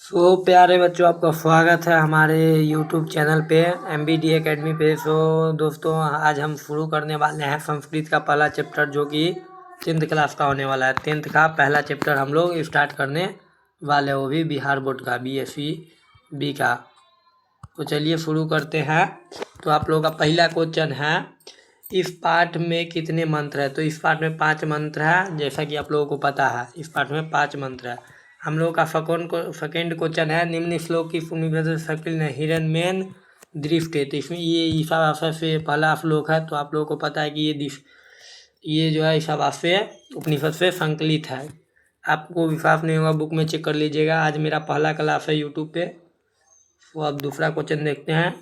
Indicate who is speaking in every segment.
Speaker 1: प्यारे बच्चों, आपका स्वागत है हमारे YouTube चैनल पे MBD एकेडमी पे। दोस्तों, आज हम शुरू करने वाले हैं संस्कृत का पहला चैप्टर, जो कि 10th क्लास का होने वाला है। 10th का पहला चैप्टर हम लोग स्टार्ट करने वाले हैं, वो भी बिहार बोर्ड का BSc B का। तो चलिए शुरू करते हैं। तो आप लोगों का पहला क्वेश्चन है, इस पाठ में कितने मंत्र है? तो इस पाठ में 5 मंत्र है, जैसा कि आप लोगों को पता है। इस पाठ में 5 मंत्र है। हम लोग का सेकेंड क्वेश्चन है, निम्न श्लोक की शक्ल हिरण्मयन दृष्ट है। तो इसमें ये ईशावास्य से पहला श्लोक है। तो आप लोगों को पता है कि ये जो है ईशावास्य उपनिषद से संकलित है। आपको विश्वास नहीं होगा, बुक में चेक कर लीजिएगा। आज मेरा पहला क्लास है यूट्यूब पे। तो अब दूसरा क्वेश्चन देखते हैं।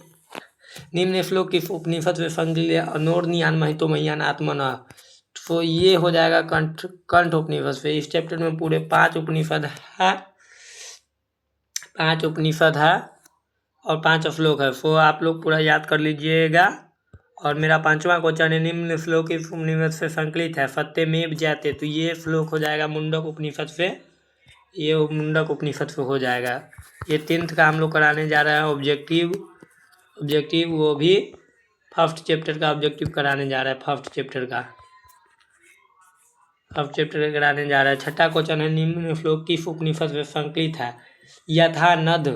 Speaker 1: निम्न श्लोक की उपनिषद से संकलित अनोर्नियान महितो मह्यान आत्मना। तो ये हो जाएगा कंठ उपनिषद से। इस चैप्टर में पूरे 5 उपनिषद है, 5 उपनिषद है और 5 श्लोक है। तो आप लोग पूरा याद कर लीजिएगा। और मेरा 5वां क्वेश्चन है, निम्न श्लोक की उपनिषद से संकलित है सत्यमेव जयते। तो ये श्लोक हो जाएगा मुंडक उपनिषद से। ये मुंडक उपनिषद से हो जाएगा। ये 10th का हम लोग कराने जा रहे हैं ऑब्जेक्टिव, वो भी फर्स्ट चैप्टर का ऑब्जेक्टिव कराने जा रहा है। फर्स्ट चैप्टर कराने जा रहा है। छठा क्वेश्चन है, निम्न श्लोक किस उपनिषद से संकलित है? यथा नद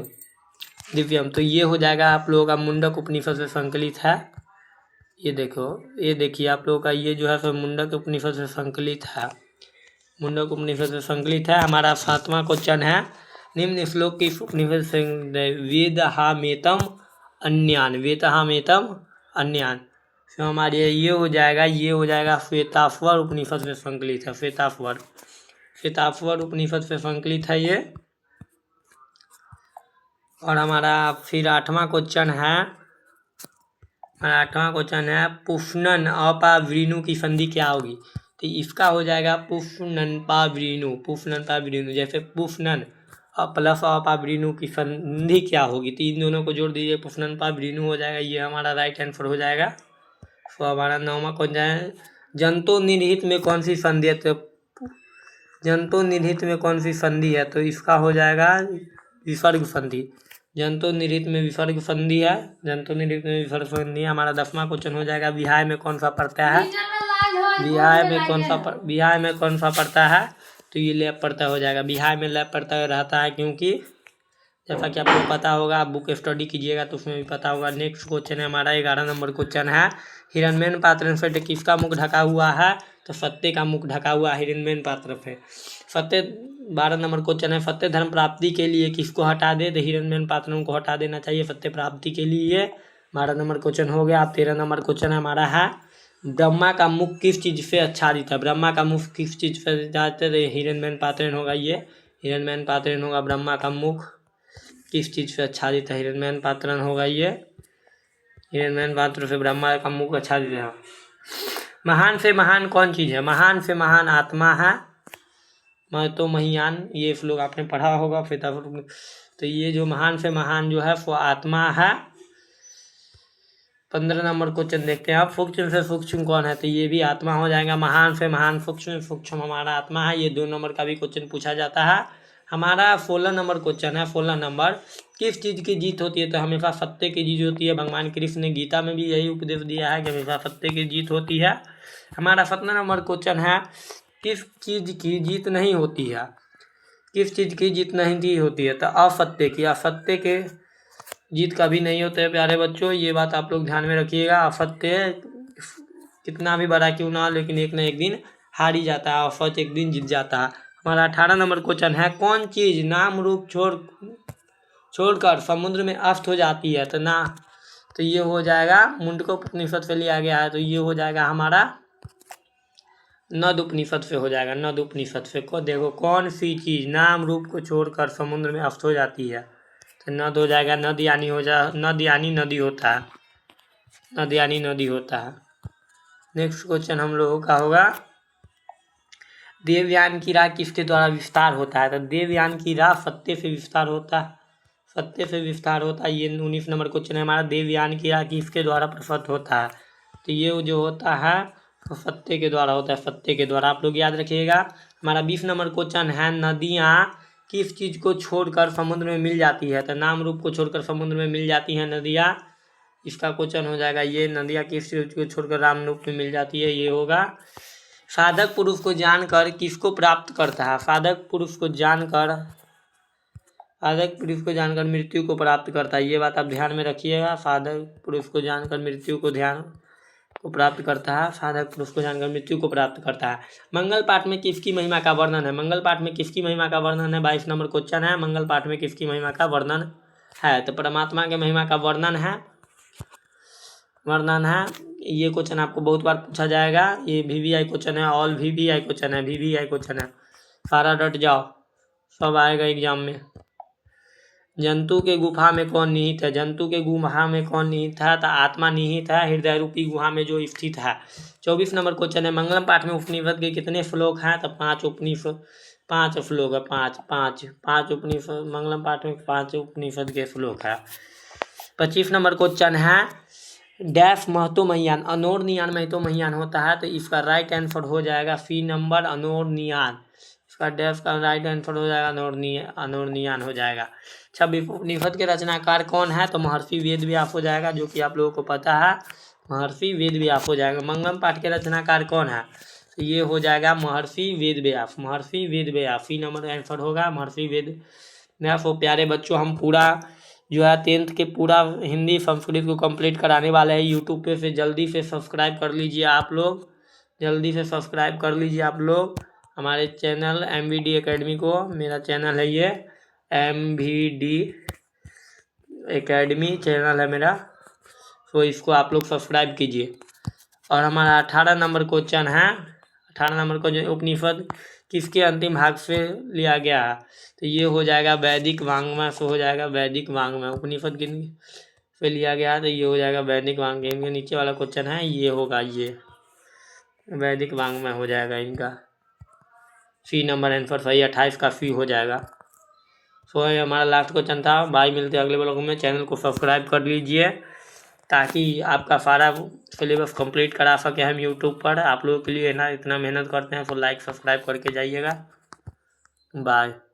Speaker 1: दिव्यम। तो ये हो जाएगा आप लोगों का मुंडक उपनिषद से संकलित है। ये देखिए आप लोगों का ये जो है मुंडक उपनिषद से संकलित है। मुंडक उपनिषद से संकलित है। हमारा 7वां क्वेश्चन है, निम्न श्लोक की उपनिषद से वेदहामेतम अन्यान। तो हमारे ये हो जाएगा श्वेताश्वर उपनिषद से संकलित है। श्वेताश्वर उपनिषद से संकलित है ये। और हमारा फिर 8वां क्वेश्चन है, पुष्णन अपावृणु की संधि क्या होगी? तो इसका हो जाएगा पुष्णन पावृणु। जैसे पुष्णन प्लस अपावृणु की संधि क्या होगी? तो इन दोनों को जोड़ दीजिए, पुष्णन पावृणु हो जाएगा। ये हमारा राइट आंसर हो जाएगा। तो हमारा 9वां क्वेश्चन है, जंतु निहित में कौन सी संधि है? तो जंतु निहित में कौन सी संधि है? तो इसका हो जाएगा विसर्ग संधि। जंतु निहित में विसर्ग संधि है। हमारा 10वां क्वेश्चन हो जाएगा, विहाय में कौन सा पड़ता है? विहाय में कौन सा पड़ता है? तो ये लैप पड़ता हो जाएगा। विहाय में लैप पड़ता रहता है, क्योंकि जैसा कि आपको पता होगा, आप बुक स्टडी कीजिएगा तो उसमें भी पता होगा। नेक्स्ट क्वेश्चन है हमारा 11 नंबर क्वेश्चन है, हिरण्मयन पात्र से किसका मुख ढका हुआ है? तो सत्य का मुख ढका हुआ हिरण्मयन पात्र से। 12 नंबर क्वेश्चन है, सत्य धर्म प्राप्ति के लिए किसको हटा दे? तो हिरण्मयन पात्रों को हटा देना चाहिए सत्य प्राप्ति के लिए। 12 नंबर क्वेश्चन हो गया। 13 नंबर क्वेश्चन हमारा है, ब्रह्मा का मुख किस चीज से आच्छादित है? ब्रह्मा का मुख किस चीज से आच्छादित है? हिरण्मयन पात्रेण होगा। ये हिरण्मयन पात्रेण होगा। ब्रह्मा का मुख किस चीज से आच्छादित है? हिरण्मयन पात्रण होगा। ये हिरण्मयन पात्र से ब्रह्मा का मुख आच्छादित है। महान से महान कौन चीज है? महान से महान आत्मा है। मैं तो महियान, ये श्लोक आपने पढ़ा होगा। तो ये जो महान से महान जो है वो आत्मा है। 15 नंबर क्वेश्चन देखते हैं आप, सूक्ष्म से सूक्ष्म कौन है? तो ये भी आत्मा हो जाएगा। महान से महान सूक्ष्म हमारा आत्मा है। ये 2 नंबर का भी क्वेश्चन पूछा जाता है। हमारा 16 नंबर क्वेश्चन है, 16 नंबर, किस चीज़ की जीत होती है? तो हमेशा सत्य की जीत होती है। भगवान कृष्ण ने गीता में भी यही उपदेश दिया है कि हमेशा सत्य की जीत होती है। हमारा 17 नंबर क्वेश्चन है, किस चीज़ की जीत नहीं होती है? किस चीज़ की जीत नहीं होती है? तो असत्य की। असत्य के जीत कभी नहीं होते है प्यारे बच्चों, ये बात आप लोग ध्यान में रखिएगा। असत्य कितना भी बड़ा क्यों ना हो, लेकिन एक ना एक दिन हार ही जाता है। असत्य एक दिन जीत जाता है। हमारा 18 नंबर क्वेश्चन है, कौन चीज नाम रूप छोड़कर समुद्र में अस्त हो जाती है? तो ये हो जाएगा, मुंडक उपनिषद से लिया गया है। तो ये हो जाएगा हमारा नद उपनिषद से हो जाएगा। नद उपनिषद से को देखो, कौन सी चीज नाम रूप को छोड़कर समुद्र में अस्त हो जाती है? तो नद हो जाएगा। नद यानी नदी होता है। नद यानी नदी होता है। नेक्स्ट क्वेश्चन हम लोगों का होगा, देवयान की राह किसके द्वारा विस्तार होता है? तो देवयान की राह सत्य से विस्तार होता है। ये 19 नंबर क्वेश्चन है हमारा, देवयान की राह किसके द्वारा प्रकट होता है? तो ये जो होता है तो सत्य के द्वारा होता है। सत्य के द्वारा, आप लोग याद रखिएगा। हमारा 20 नंबर क्वेश्चन है, नदियाँ किस चीज़ को छोड़कर समुद्र में मिल जाती है? तो नाम रूप को छोड़कर समुद्र में मिल जाती है नदियाँ। इसका क्वेश्चन हो जाएगा ये, नदियाँ किस चीज़ को छोड़कर राम रूप में मिल जाती है, ये होगा। साधक पुरुष को जानकर किसको प्राप्त करता है? साधक पुरुष को जानकर मृत्यु को प्राप्त करता है। ये बात आप ध्यान में रखिएगा। साधक पुरुष को जानकर मृत्यु को प्राप्त करता है। साधक पुरुष को जानकर मृत्यु को प्राप्त करता है। मंगल पाठ में किसकी महिमा का वर्णन है? मंगल पाठ में किसकी महिमा का वर्णन है? 22 नंबर क्वेश्चन है, मंगल पाठ में किसकी महिमा का वर्णन है? तो परमात्मा के महिमा का वर्णन है। ये क्वेश्चन आपको बहुत बार पूछा जाएगा। ये VVI क्वेश्चन है, ऑल VVI क्वेश्चन है, VVI क्वेश्चन है। सारा डट जाओ, सब आएगा एग्जाम में। जंतु के गुफा में कौन निहित है? जंतु के गुफा में कौन निहित है? तो आत्मा निहित है हृदय रूपी गुहा में जो स्थित है। 24 नंबर क्वेश्चन है, मंगलम पाठ में उपनिषद के कितने श्लोक हैं? तो 5 श्लोक है। 5 उपनिषद, मंगलम पाठ में 5 उपनिषद के श्लोक है। 25 नंबर क्वेश्चन है, डैश महतो महियान, अनोरनियान महतो महियान होता है। तो इसका राइट आंसर हो जाएगा सी नंबर, अनोरनियान। इसका डैश का राइट आंसर हो जाएगा अनोरनियान हो जाएगा। 26 उपनिषद के रचनाकार कौन है? तो महर्षि वेदव्यास हो जाएगा, जो कि आप लोगों को पता है, महर्षि वेदव्यास हो जाएगा। मंगलम पाठ के रचनाकार कौन है? तो ये हो जाएगा महर्षि वेदव्यास। सी नंबर आंसर होगा महर्षि वेदव्यास। तो प्यारे बच्चों, हम पूरा जो है 10th के पूरा हिंदी संस्कृत को कंप्लीट कराने वाले हैं यूट्यूब पे। से जल्दी से सब्सक्राइब कर लीजिए आप लोग, हमारे चैनल MVD एकेडमी को। मेरा चैनल है ये MVD एकेडमी चैनल है मेरा, तो इसको आप लोग सब्सक्राइब कीजिए। और हमारा 18 नंबर क्वेश्चन है, 18 नंबर का जो उपनिषद किसके अंतिम भाग से लिया गया है? तो ये हो जाएगा वैदिक वांग्मय से हो जाएगा, वैदिक वांग्मय। उपनिषद किन से लिया गया है? तो ये हो जाएगा वैदिक वांग्मय। इनके नीचे वाला क्वेश्चन है, ये होगा, ये वैदिक वांग्मय हो जाएगा इनका। सी नंबर आंसर सही, 28 का सी हो जाएगा। सो ये हमारा लास्ट क्वेश्चन था। भाई मिलते हैं अगले ब्लॉग में। चैनल को सब्सक्राइब कर लीजिए ताकि आपका सारा सिलेबस कंप्लीट करा सके हम यूट्यूब पर। आप लोगों के लिए ना इतना मेहनत करते हैं, तो लाइक सब्सक्राइब करके जाइएगा। बाय।